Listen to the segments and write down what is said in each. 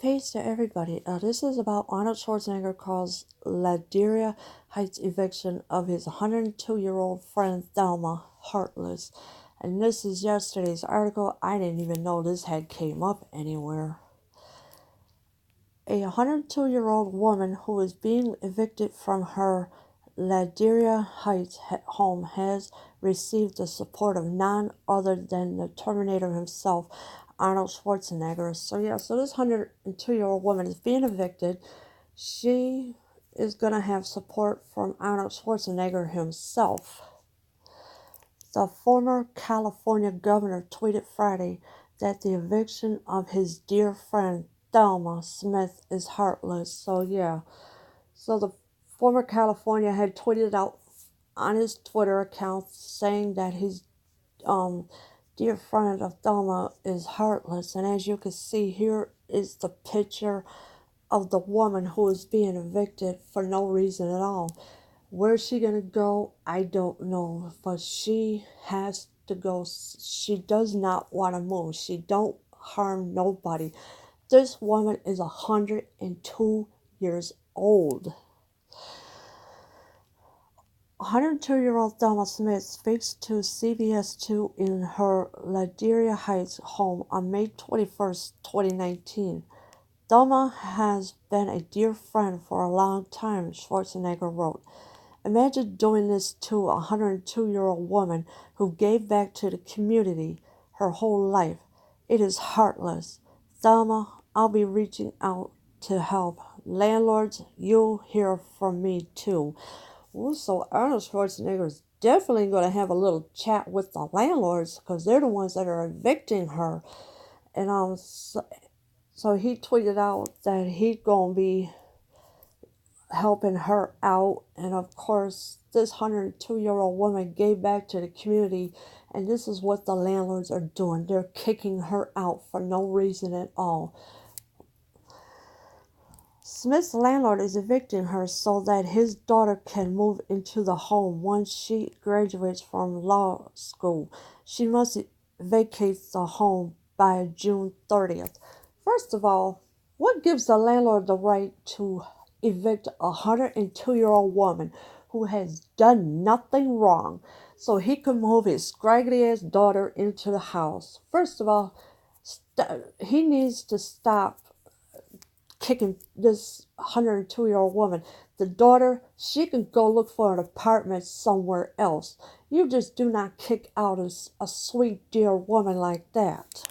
Peace to everybody. This is about Arnold Schwarzenegger calls Ladera Heights eviction of his 102-year-old friend Thelma heartless. And this is yesterday's article. I didn't even know this had came up anywhere. A 102-year-old woman who is being evicted from her Ladera Heights home has received the support of none other than the Terminator himself, Arnold Schwarzenegger. So this 102-year-old woman is being evicted. She is going to have support from Arnold Schwarzenegger himself. The former California governor tweeted Friday that the eviction of his dear friend Thelma Smith is heartless. So the former California had tweeted out on his Twitter account saying that his dear friend of Thelma is heartless. And as you can see, here is the picture of the woman who is being evicted for no reason at all. Where's she gonna go? I don't know, but she has to go. She does not want to move. She don't harm nobody. This woman is 102 years old. 102-year-old Thelma Smith speaks to CBS 2 in her Ladera Heights home on May 21st, 2019. Thelma has been a dear friend for a long time, Schwarzenegger wrote. Imagine doing this to a 102-year-old woman who gave back to the community her whole life. It is heartless. Thelma, I'll be reaching out to help. Landlords, you'll hear from me too. Well, so Arnold Schwarzenegger is definitely going to have a little chat with the landlords because they're the ones that are evicting her. And so he tweeted out that he's going to be helping her out, and of course this 102-year-old woman gave back to the community, and this is what the landlords are doing. They're kicking her out for no reason at all. Smith's landlord is evicting her so that his daughter can move into the home once she graduates from law school. She must vacate the home by June 30th. First of all, what gives the landlord the right to evict a 102-year-old woman who has done nothing wrong so he can move his scraggly ass daughter into the house? First of all, he needs to stop kicking this 102-year-old woman. The daughter, she can go look for an apartment somewhere else. You just do not kick out a sweet dear woman like that.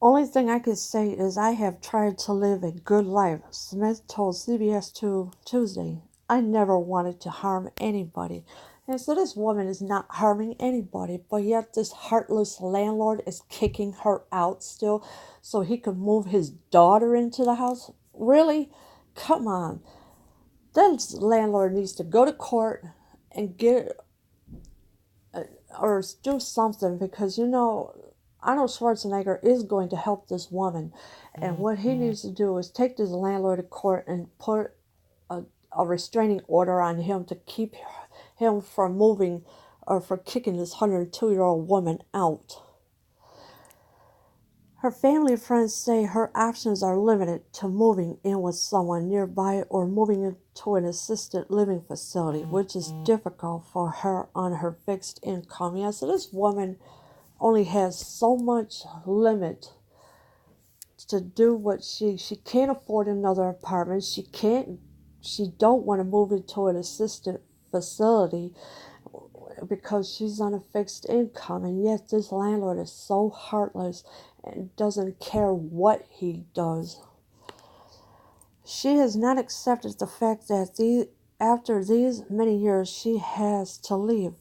Only thing I can say is I have tried to live a good life, Smith told CBS 2 Tuesday. I never wanted to harm anybody. And so this woman is not harming anybody, but yet this heartless landlord is kicking her out still so he can move his daughter into the house? Really? Come on. That landlord needs to go to court and get or do something, because Arnold Schwarzenegger is going to help this woman, and what he needs to do is take this landlord to court and put a restraining order on him to keep him from moving or for kicking this 102-year-old woman out. Her family and friends say her options are limited to moving in with someone nearby or moving into an assisted living facility, which is difficult for her on her fixed income. Yeah, so this woman only has so much limit to do what she can't afford another apartment. She don't want to move into an assisted facility because she's on a fixed income, and yet this landlord is so heartless and doesn't care what he does. She has not accepted the fact that after these many years she has to leave.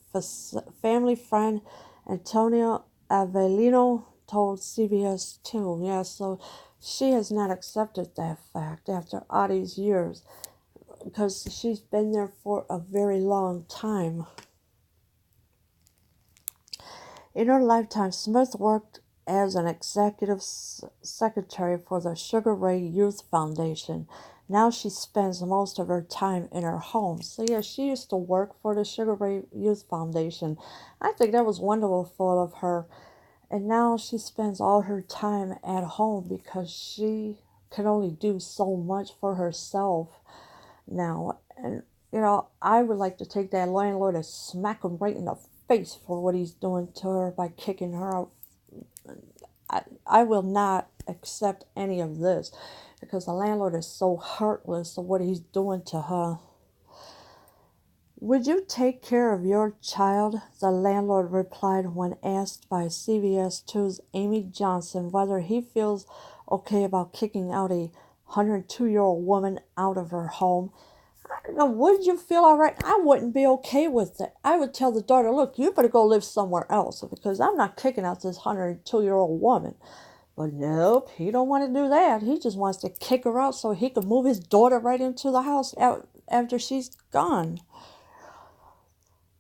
Family friend Antonio Avellino told CBS 2. Yeah, so she has not accepted that fact after all these years because she's been there for a very long time. In her lifetime, Smith worked as an executive secretary for the Sugar Ray Youth Foundation. Now she spends most of her time in her home. So yeah, she used to work for the Sugar Ray Youth Foundation. I think that was wonderful of her. And now she spends all her time at home because she can only do so much for herself now. And, I would like to take that landlord and smack him right in the face for what he's doing to her by kicking her out. I will not accept any of this because the landlord is so heartless of what he's doing to her. Would you take care of your child? The landlord replied when asked by CBS 2's Amy Johnson whether he feels okay about kicking out a 102-year-old woman out of her home. I don't know, would you feel all right? I wouldn't be okay with it. I would tell the daughter, look, you better go live somewhere else because I'm not kicking out this 102-year-old woman. But nope, he don't want to do that. He just wants to kick her out so he can move his daughter right into the house after she's gone.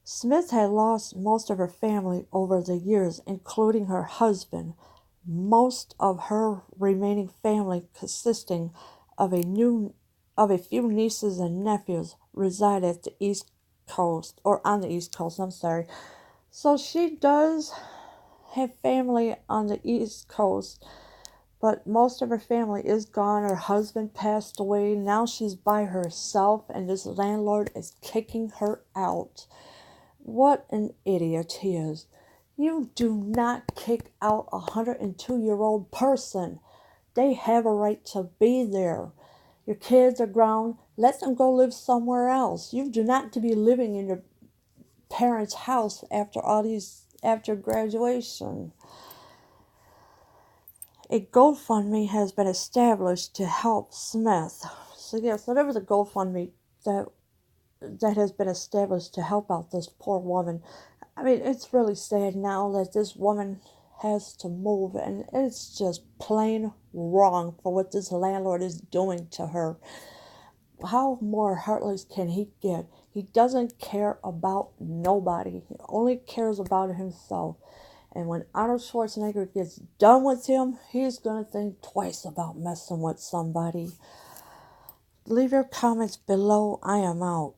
Smith had lost most of her family over the years, including her husband, most of her remaining family consisting of a few nieces and nephews reside at the East Coast, or on the East Coast, I'm sorry. So she does have family on the East Coast, but most of her family is gone. Her husband passed away. Now she's by herself, and this landlord is kicking her out. What an idiot he is. You do not kick out a 102-year-old person. They have a right to be there. Your kids are grown. Let them go live somewhere else. You do not to be living in your parents' house after graduation. A GoFundMe has been established to help Smith. So there was a GoFundMe that has been established to help out this poor woman. I mean, it's really sad now that this woman has to move, and it's just plain wrong for what this landlord is doing to her. How more heartless can he get? He doesn't care about nobody. He only cares about himself. And when Arnold Schwarzenegger gets done with him, he's going to think twice about messing with somebody. Leave your comments below. I am out.